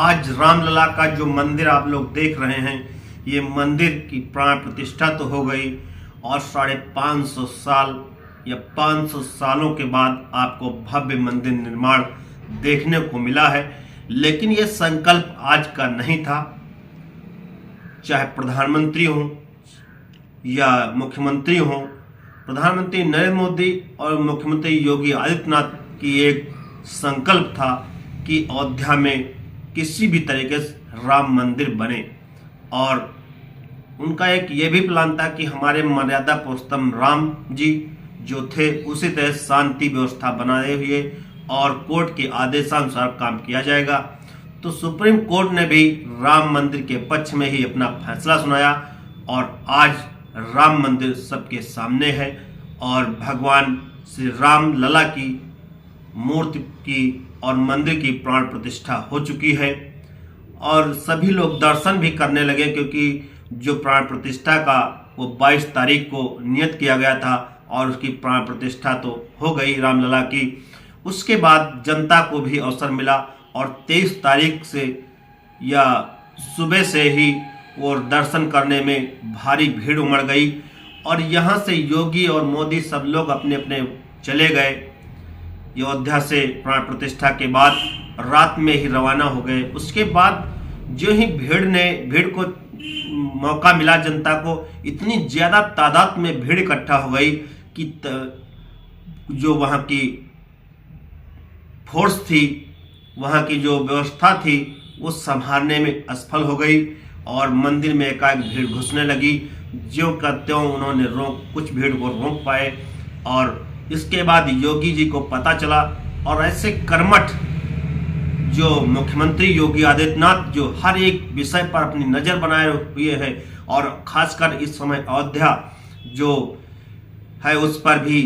आज रामलला का जो मंदिर आप लोग देख रहे हैं, ये मंदिर की प्राण प्रतिष्ठा तो हो गई और 550 साल या 500 सालों के बाद आपको भव्य मंदिर निर्माण देखने को मिला है। लेकिन ये संकल्प आज का नहीं था। चाहे प्रधानमंत्री हो या मुख्यमंत्री हो, प्रधानमंत्री नरेंद्र मोदी और मुख्यमंत्री योगी आदित्यनाथ की एक संकल्प था कि अयोध्या में किसी भी तरीके से राम मंदिर बने, और उनका एक ये भी प्लान था कि हमारे मर्यादा पुरुषोत्तम राम जी जो थे उसी तरह शांति व्यवस्था बनाए हुए और कोर्ट के आदेशानुसार काम किया जाएगा। तो सुप्रीम कोर्ट ने भी राम मंदिर के पक्ष में ही अपना फैसला सुनाया और आज राम मंदिर सबके सामने है और भगवान श्री राम लला की मूर्ति की और मंदिर की प्राण प्रतिष्ठा हो चुकी है और सभी लोग दर्शन भी करने लगे, क्योंकि जो प्राण प्रतिष्ठा का वो 22 तारीख को नियत किया गया था और उसकी प्राण प्रतिष्ठा तो हो गई रामलला की। उसके बाद जनता को भी अवसर मिला और 23 तारीख से या सुबह से ही वो दर्शन करने में भारी भीड़ उमड़ गई और यहाँ से योगी और मोदी सब लोग अपने अपने चले गए। अयोध्या से प्राण प्रतिष्ठा के बाद रात में ही रवाना हो गए। उसके बाद जो ही भीड़ को मौका मिला, जनता को इतनी ज़्यादा तादाद में भीड़ इकट्ठा हो गई कि जो वहाँ की फोर्स थी, वहाँ की जो व्यवस्था थी, वो संभालने में असफल हो गई और मंदिर में एकाएक भीड़ घुसने लगी। ज्यों का त्यों उन्होंने कुछ भीड़ को रोक पाए और इसके बाद योगी जी को पता चला और ऐसे कर्मठ जो मुख्यमंत्री योगी आदित्यनाथ जो हर एक विषय पर अपनी नज़र बनाए हुए हैं और खासकर इस समय अयोध्या जो है उस पर भी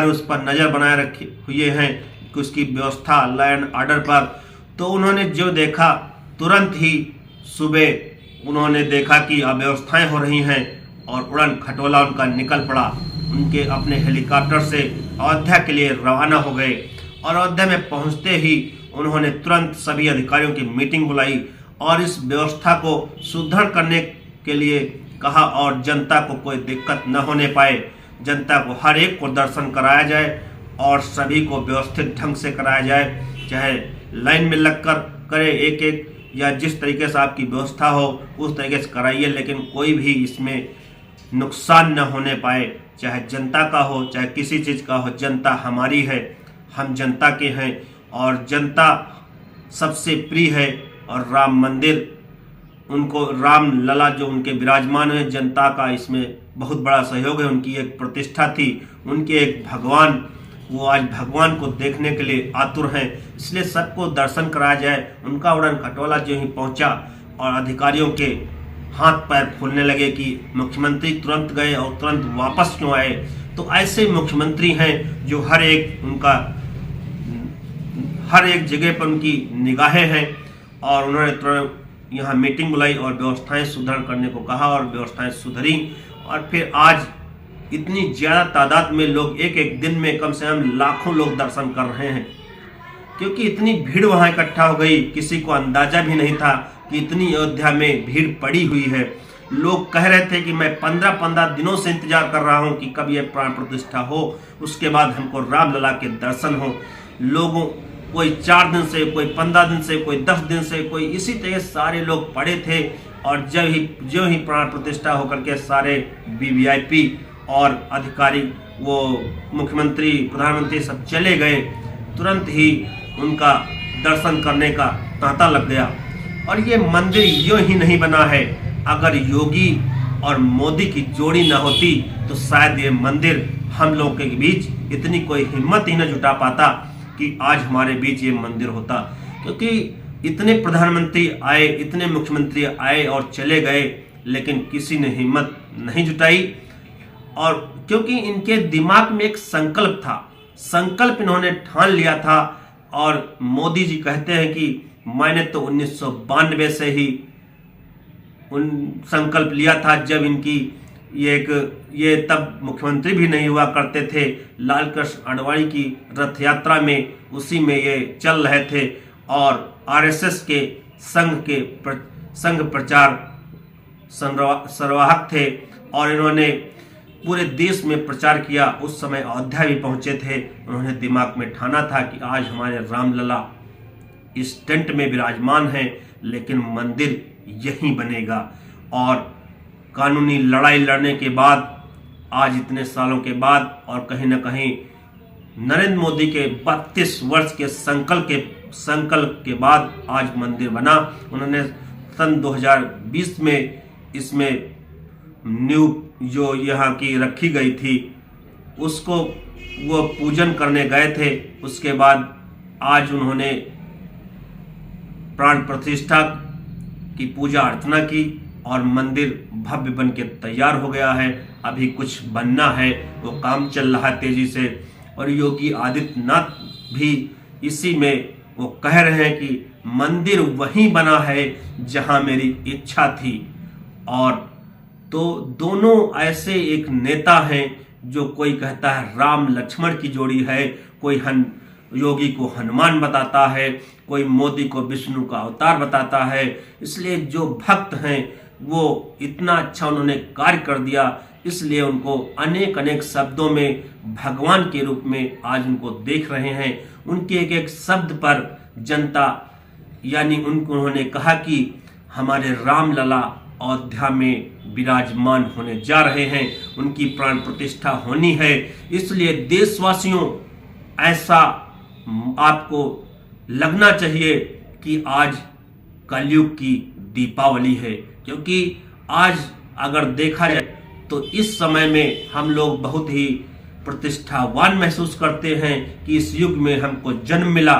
उस पर नज़र बनाए रखे हुए हैं कि उसकी व्यवस्था लॉ एंड ऑर्डर पर। तो उन्होंने जो देखा, तुरंत ही सुबह उन्होंने देखा कि अव्यवस्थाएं हो रही हैं और उड़न खटोला उनका निकल पड़ा। उनके अपने हेलीकॉप्टर से अयोध्या के लिए रवाना हो गए और अयोध्या में पहुंचते ही उन्होंने तुरंत सभी अधिकारियों की मीटिंग बुलाई और इस व्यवस्था को सुदृढ़ करने के लिए कहा और जनता को कोई दिक्कत न होने पाए, जनता को हर एक को दर्शन कराया जाए और सभी को व्यवस्थित ढंग से कराया जाए, चाहे लाइन में लगकर करे एक एक या जिस तरीके से आपकी व्यवस्था हो उस तरीके से कराइए, लेकिन कोई भी इसमें नुकसान न होने पाए, चाहे जनता का हो चाहे किसी चीज़ का हो। जनता हमारी है, हम जनता के हैं और जनता सबसे प्रिय है और राम मंदिर उनको राम लला जो उनके विराजमान है, जनता का इसमें बहुत बड़ा सहयोग है। उनकी एक प्रतिष्ठा थी, उनके एक भगवान, वो आज भगवान को देखने के लिए आतुर हैं, इसलिए सबको दर्शन कराया जाए। उनका उड़न खटोला जो ही पहुंचा और अधिकारियों के हाथ पैर फूलने लगे कि मुख्यमंत्री तुरंत गए और तुरंत वापस क्यों आए। तो ऐसे मुख्यमंत्री हैं जो हर एक जगह पर उनकी निगाहें हैं और उन्होंने तुरंत यहाँ मीटिंग बुलाई और व्यवस्थाएं सुधार करने को कहा और व्यवस्थाएं सुधरी और फिर आज इतनी ज़्यादा तादाद में लोग एक दिन में कम से कम लाखों लोग दर्शन कर रहे हैं, क्योंकि इतनी भीड़ वहाँ इकट्ठा हो गई। किसी को अंदाजा भी नहीं था कि इतनी अयोध्या में भीड़ पड़ी हुई है। लोग कह रहे थे कि मैं 15 दिनों से इंतजार कर रहा हूँ कि कब ये प्राण प्रतिष्ठा हो, उसके बाद हमको रामलला के दर्शन हो। लोगों कोई 4 दिन से, कोई 15 दिन से, कोई 10 दिन से, कोई इसी तरह सारे लोग पड़े थे और जो ही प्राण प्रतिष्ठा होकर के सारे वीवीआईपी और अधिकारी, वो मुख्यमंत्री प्रधानमंत्री सब चले गए, तुरंत ही उनका दर्शन करने का तांता लग गया। और ये मंदिर यूं ही नहीं बना है, अगर योगी और मोदी की जोड़ी ना होती तो शायद ये मंदिर हम लोगों के बीच इतनी कोई हिम्मत ही न जुटा पाता कि आज हमारे बीच ये मंदिर होता। क्योंकि इतने प्रधानमंत्री आए, इतने मुख्यमंत्री आए और चले गए, लेकिन किसी ने हिम्मत नहीं जुटाई। और क्योंकि इनके दिमाग में एक संकल्प था, संकल्प इन्होंने ठान लिया था। और मोदी जी कहते हैं कि मैंने तो 1992 से ही संकल्प लिया था, जब इनकी ये तब मुख्यमंत्री भी नहीं हुआ करते थे, लाल कृष्ण आडवाणी की रथ यात्रा में उसी में ये चल रहे थे और आरएसएस के संघ प्रचार संवाहक थे और इन्होंने पूरे देश में प्रचार किया। उस समय अयोध्या भी पहुंचे थे। उन्होंने दिमाग में ठाना था कि आज हमारे रामलला इस टेंट में विराजमान हैं, लेकिन मंदिर यहीं बनेगा। और कानूनी लड़ाई लड़ने के बाद, आज इतने सालों के बाद, और कहीं ना कहीं नरेंद्र मोदी के 32 वर्ष के संकल्प के बाद आज मंदिर बना। उन्होंने सन 2020 में इसमें न्यू जो यहाँ की रखी गई थी उसको वो पूजन करने गए थे। उसके बाद आज उन्होंने प्राण प्रतिष्ठा की पूजा अर्चना की और मंदिर भव्य बन के तैयार हो गया है। अभी कुछ बनना है, वो काम चल रहा है तेजी से। और योगी आदित्यनाथ भी इसी में वो कह रहे हैं कि मंदिर वहीं बना है जहां मेरी इच्छा थी। और तो दोनों ऐसे एक नेता हैं जो कोई कहता है राम लक्ष्मण की जोड़ी है, कोई योगी को हनुमान बताता है, कोई मोदी को विष्णु का अवतार बताता है। इसलिए जो भक्त हैं वो इतना अच्छा उन्होंने कार्य कर दिया, इसलिए उनको अनेक अनेक शब्दों में भगवान के रूप में आज उनको देख रहे हैं। उनके एक एक शब्द पर जनता, यानी उन्होंने कहा कि हमारे रामलला अयोध्या में विराजमान होने जा रहे हैं, उनकी प्राण प्रतिष्ठा होनी है। इसलिए देशवासियों, ऐसा आपको लगना चाहिए कि आज कलयुग की दीपावली है, क्योंकि आज अगर देखा जाए तो इस समय में हम लोग बहुत ही प्रतिष्ठावान महसूस करते हैं कि इस युग में हमको जन्म मिला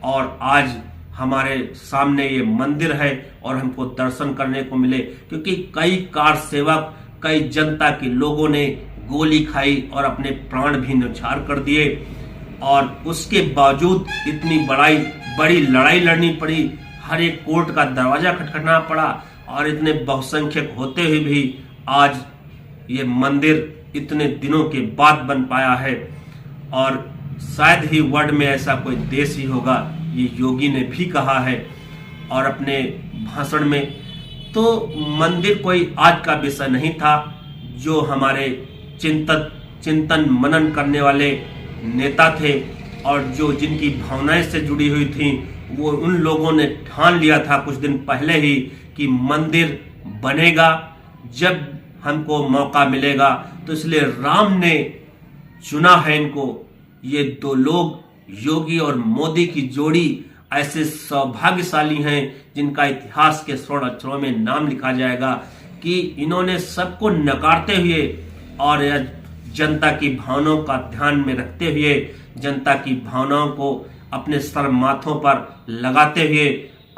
और आज हमारे सामने ये मंदिर है और हमको दर्शन करने को मिले। क्योंकि कई कार सेवक, कई जनता के लोगों ने गोली खाई और अपने प्राण भी न्यौछावर कर दिए, और उसके बावजूद इतनी बड़ी लड़ाई लड़नी पड़ी, हर एक कोर्ट का दरवाजा खटखटाना पड़ा, और इतने बहुसंख्यक होते हुए भी आज ये मंदिर इतने दिनों के बाद बन पाया है। और शायद ही वर्ल्ड में ऐसा कोई देश ही होगा, ये योगी ने भी कहा है और अपने भाषण में। तो मंदिर कोई आज का विषय नहीं था। जो हमारे चिंतन मनन करने वाले नेता थे और जो जिनकी भावनाएं से जुड़ी हुई थी, वो उन लोगों ने ठान लिया था कुछ दिन पहले ही कि मंदिर बनेगा जब हमको मौका मिलेगा। तो इसलिए राम ने चुना है इनको। ये दो लोग, योगी और मोदी की जोड़ी, ऐसे सौभाग्यशाली हैं जिनका इतिहास के स्वर्ण अक्षरों में नाम लिखा जाएगा कि इन्होंने सबको नकारते हुए और जनता की भावनाओं का ध्यान में रखते हुए, जनता की भावनाओं को अपने सर माथों पर लगाते हुए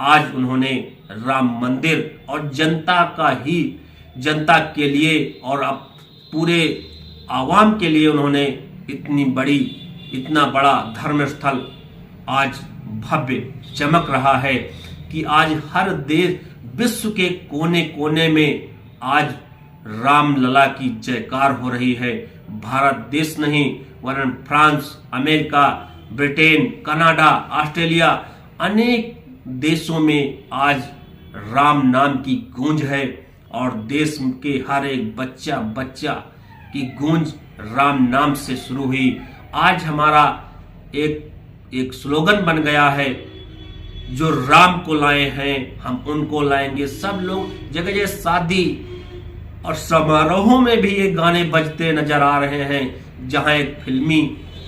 आज उन्होंने राम मंदिर और जनता के लिए और अब पूरे आवाम के लिए उन्होंने इतना बड़ा धर्म स्थल आज भव्य चमक रहा है कि आज हर देश, विश्व के कोने कोने में आज रामलला की जयकार हो रही है। भारत देश नहीं वरन France, America, Britain, Canada, Australia, अनेक देशों में आज राम नाम की गूंज है और देश के हर एक बच्चा की गूंज राम नाम से शुरू हुई। आज हमारा एक स्लोगन बन गया है, जो राम को लाए हैं हम उनको लाएंगे। सब लोग जगह जगह शादी और समारोहों में भी ये गाने बजते नजर आ रहे हैं। जहां एक फिल्मी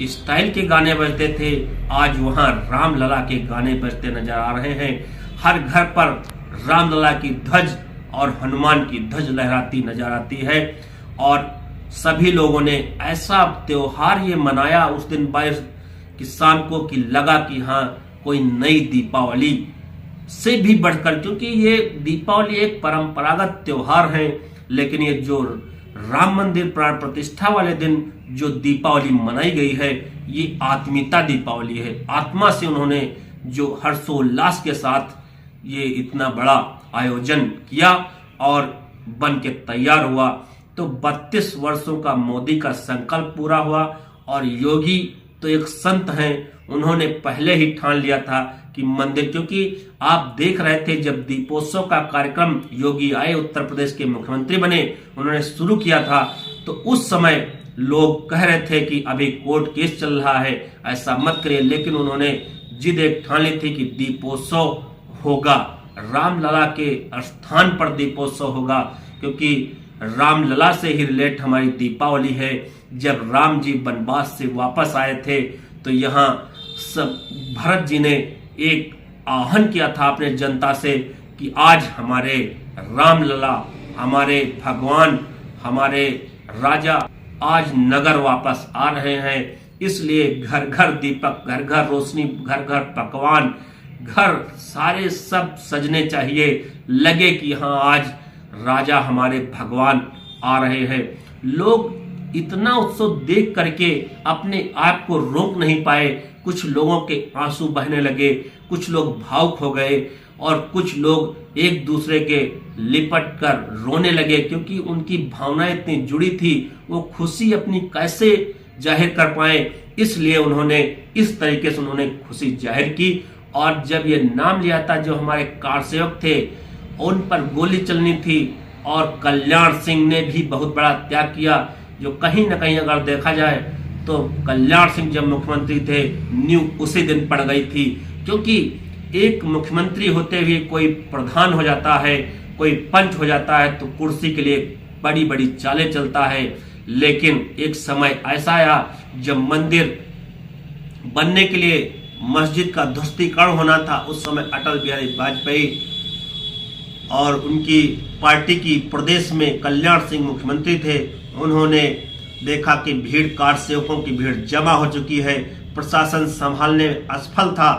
स्टाइल के गाने बजते थे, आज वहां रामलला के गाने बजते नजर आ रहे हैं। हर घर पर रामलला की ध्वज और हनुमान की ध्वज लहराती नजर आती है। और सभी लोगों ने ऐसा त्योहार ये मनाया उस दिन 22 की शाम को कि लगा कि हाँ, कोई नई दीपावली से भी बढ़कर, क्योंकि ये दीपावली एक परंपरागत त्योहार है, लेकिन ये जो राम मंदिर प्राण प्रतिष्ठा वाले दिन जो दीपावली मनाई गई है, ये आत्मीयता दीपावली है। आत्मा से उन्होंने जो हर्षोल्लास के साथ ये इतना बड़ा आयोजन किया और बन के तैयार हुआ। तो 32 वर्षों का मोदी का संकल्प पूरा हुआ और योगी तो एक संत हैं, उन्होंने पहले ही ठान लिया था कि मंदिर, क्योंकि आप देख रहे थे जब दीपोत्सव का कार्यक्रम योगी आए, उत्तर प्रदेश के मुख्यमंत्री बने, उन्होंने शुरू किया था, तो उस समय लोग कह रहे थे कि अभी कोर्ट केस चल रहा है, ऐसा मत करिए। लेकिन उन्होंने जिद एक ठान ली थी कि दीपोत्सव होगा, रामलला के स्थान पर दीपोत्सव होगा, क्योंकि रामलला से ही रिलेट हमारी दीपावली है। जब राम जी वनवास से वापस आए थे तो यहाँ सब भरत जी ने एक आह्वान किया था अपने जनता से कि आज हमारे रामलला, हमारे भगवान, हमारे राजा आज नगर वापस आ रहे हैं, इसलिए घर घर दीपक, घर घर रोशनी, घर घर पकवान, घर सारे सब सजने चाहिए, लगे कि हाँ आज राजा हमारे भगवान आ रहे हैं। लोग इतना उत्सव देख करके अपने आप को रोक नहीं पाए, कुछ लोगों के आंसू बहने लगे, कुछ लोग भावुक हो गए और कुछ लोग एक दूसरे के लिपट कर रोने लगे, क्योंकि उनकी भावनाएं इतनी जुड़ी थी, वो खुशी अपनी कैसे जाहिर कर पाए, इसलिए उन्होंने इस तरीके से उन्होंने खुशी जाहिर की। और जब ये नाम लिया था, जो हमारे कारसेवक थे उन पर गोली चलनी थी, और कल्याण सिंह ने भी बहुत बड़ा त्याग किया, जो कहीं ना कहीं अगर देखा जाए तो कल्याण सिंह जब मुख्यमंत्री थे न्यू उसी दिन पड़ गई थी, क्योंकि एक मुख्यमंत्री होते हुए कोई प्रधान हो जाता है, कोई पंच हो जाता है तो कुर्सी के लिए बड़ी बड़ी चालें चलता है। लेकिन एक समय ऐसा आया जब मंदिर बनने के लिए मस्जिद का ध्वस्तीकरण होना था, उस समय अटल बिहारी वाजपेयी और उनकी पार्टी की प्रदेश में कल्याण सिंह मुख्यमंत्री थे। उन्होंने देखा कि भीड़, कार सेवकों की भीड़ जमा हो चुकी है, प्रशासन संभालने में असफल था,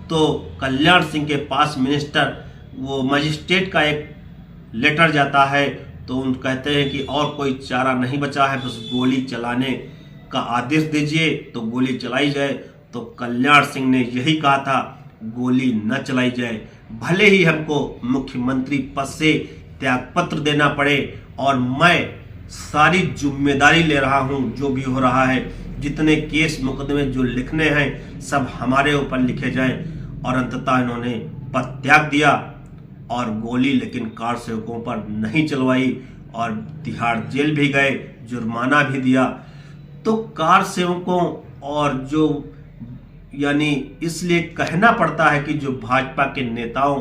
तो कल्याण सिंह के पास मिनिस्टर, वो मजिस्ट्रेट का एक लेटर जाता है, तो उन कहते हैं कि और कोई चारा नहीं बचा है, बस गोली चलाने का आदेश दीजिए तो गोली चलाई जाए। तो कल्याण सिंह ने यही कहा था, गोली न चलाई जाए, भले ही हमको मुख्यमंत्री पद से त्यागपत्र देना पड़े, और मैं सारी जिम्मेदारी ले रहा हूं, जो भी हो रहा है, जितने केस मुकदमे जो लिखने हैं सब हमारे ऊपर लिखे जाएं। और अंततः इन्होंने पद त्याग दिया और गोली लेकिन कार सेवकों पर नहीं चलवाई, और तिहाड़ जेल भी गए, जुर्माना भी दिया। तो कार सेवकों और जो यानी इसलिए कहना पड़ता है कि जो भाजपा के नेताओं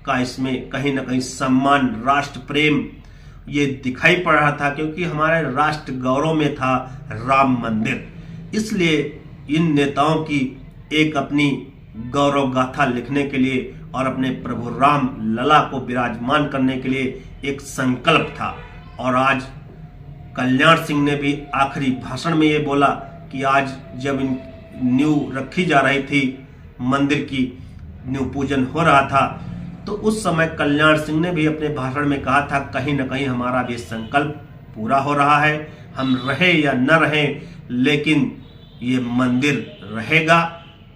का इसमें कहीं ना कहीं सम्मान, राष्ट्र प्रेम ये दिखाई पड़ रहा था, क्योंकि हमारे राष्ट्र गौरव में था राम मंदिर। इसलिए इन नेताओं की एक अपनी गौरव गाथा लिखने के लिए और अपने प्रभु राम लला को विराजमान करने के लिए एक संकल्प था। और आज कल्याण सिंह ने भी आखिरी भाषण में ये बोला कि आज जब इन नींव रखी जा रही थी, मंदिर की नींव पूजन हो रहा था, तो उस समय कल्याण सिंह ने भी अपने भाषण में कहा था, कहीं ना कहीं हमारा भी संकल्प पूरा हो रहा है, हम रहे या न रहे लेकिन ये मंदिर रहेगा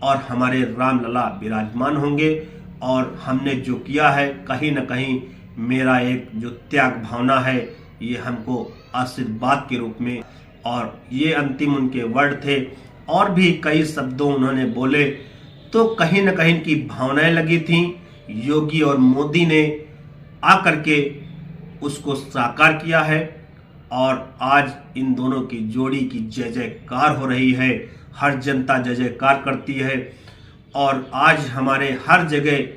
और हमारे रामलला विराजमान होंगे। और हमने जो किया है, कहीं न कहीं मेरा एक जो त्याग भावना है, ये हमको आशीर्वाद के रूप में, और ये अंतिम उनके वर्ड थे। और भी कई शब्दों उन्होंने बोले, तो कहीं न कहीं की भावनाएं लगी थीं। योगी और मोदी ने आकर के उसको साकार किया है, और आज इन दोनों की जोड़ी की जय जयकार हो रही है, हर जनता जय जयकार करती है। और आज हमारे हर जगह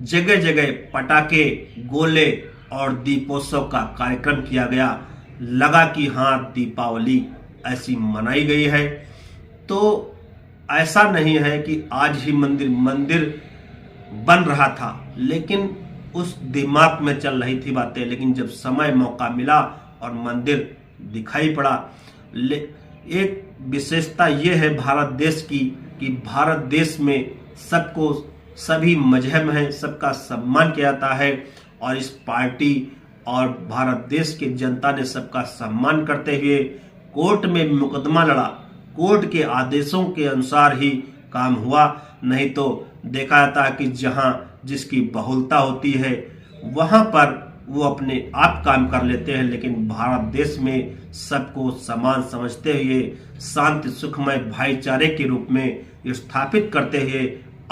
जगह जगह पटाखे, गोले और दीपोत्सव का कार्यक्रम किया गया, लगा कि हाँ दीपावली ऐसी मनाई गई है। तो ऐसा नहीं है कि आज ही मंदिर बन रहा था, लेकिन उस दिमाग में चल रही थी बातें, लेकिन जब समय मौका मिला और मंदिर दिखाई पड़ा। एक विशेषता ये है भारत देश की कि भारत देश में सबको, सभी मजहब हैं, सबका सम्मान किया जाता है, और इस पार्टी और भारत देश के जनता ने सबका सम्मान करते हुए कोर्ट में मुकदमा लड़ा। कोर्ट के आदेशों के अनुसार ही काम हुआ, नहीं तो देखा जाता है कि जहां जिसकी बहुलता होती है वहां पर वो अपने आप काम कर लेते हैं, लेकिन भारत देश में सबको समान समझते हुए शांति सुखमय भाईचारे के रूप में स्थापित करते हुए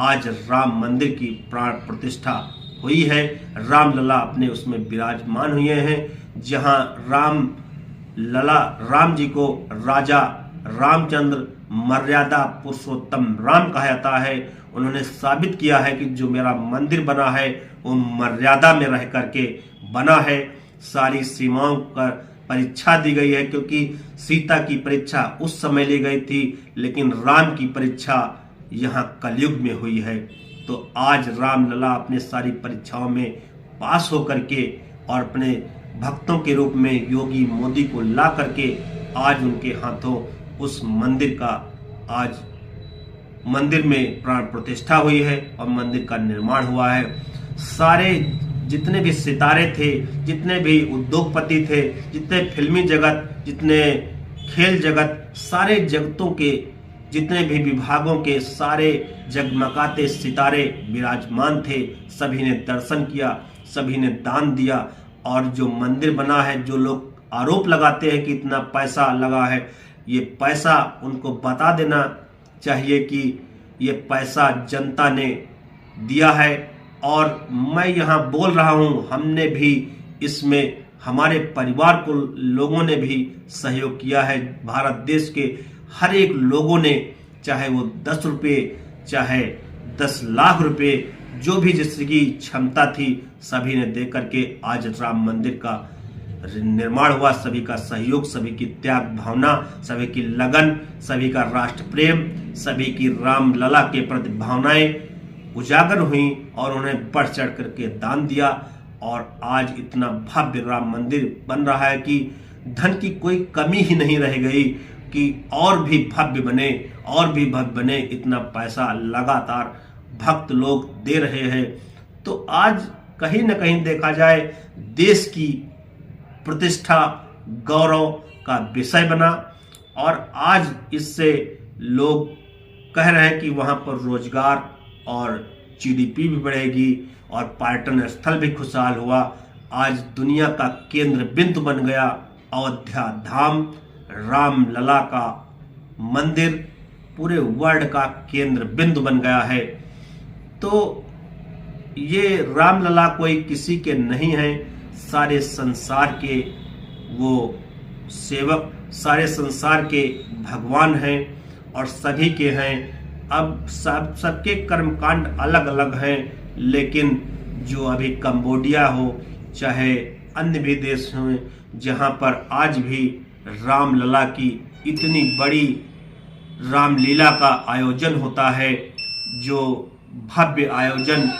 आज राम मंदिर की प्राण प्रतिष्ठा हुई है। राम लला अपने उसमें विराजमान हुए हैं, जहां राम जी को राजा रामचंद्र मर्यादा पुरुषोत्तम राम कहा जाता है। उन्होंने साबित किया है कि जो मेरा मंदिर बना है वो मर्यादा में रह करके बना है। सारी सीमाओं पर परीक्षा दी गई है, क्योंकि सीता की परीक्षा उस समय ली गई थी, लेकिन राम की परीक्षा यहाँ कलयुग में हुई है। तो आज राम लला अपने सारी परीक्षाओं में पास होकर के और अपने भक्तों के रूप में योगी मोदी को ला करके आज उनके हाथों उस मंदिर में प्राण प्रतिष्ठा हुई है और मंदिर का निर्माण हुआ है। सारे जितने भी सितारे थे, जितने भी उद्योगपति थे, जितने फिल्मी जगत, जितने खेल जगत, सारे जगतों के जितने भी विभागों के सारे जगमगाते सितारे विराजमान थे। सभी ने दर्शन किया, सभी ने दान दिया। और जो मंदिर बना है, जो लोग आरोप लगाते हैं कि इतना पैसा लगा है, ये पैसा उनको बता देना चाहिए कि ये पैसा जनता ने दिया है। और मैं यहाँ बोल रहा हूँ, हमने भी इसमें हमारे परिवार को लोगों ने भी सहयोग किया है। भारत देश के हर एक लोगों ने, चाहे वो 10 रुपये, चाहे 10 लाख रुपए, जो भी जिसकी क्षमता थी, सभी ने दे करके आज राम मंदिर का निर्माण हुआ। सभी का सहयोग, सभी की त्याग भावना, सभी की लगन, सभी का राष्ट्र प्रेम, सभी की राम लला के प्रति भावनाएं उजागर हुई और उन्हें बढ़ चढ़ करके दान दिया। और आज इतना भव्य राम मंदिर बन रहा है कि धन की कोई कमी ही नहीं रह गई कि और भी भव्य बने, और भी भव्य बने। इतना पैसा लगातार भक्त लोग दे रहे हैं। तो आज कहीं न कहीं देखा जाए, देश की प्रतिष्ठा गौरव का विषय बना। और आज इससे लोग कह रहे हैं कि वहां पर रोजगार और जीडीपी भी बढ़ेगी और पर्यटन स्थल भी खुशहाल हुआ। आज दुनिया का केंद्र बिंदु बन गया अयोध्या धाम। राम लला का मंदिर पूरे वर्ल्ड का केंद्र बिंदु बन गया है। तो ये राम लला कोई किसी के नहीं है, सारे संसार के वो सेवक, सारे संसार के भगवान हैं और सभी के हैं। अब सबके कर्मकांड अलग अलग हैं, लेकिन जो अभी कंबोडिया हो, चाहे अन्य भी देश हों, जहाँ पर आज भी राम लला की इतनी बड़ी रामलीला का आयोजन होता है, जो भव्य आयोजन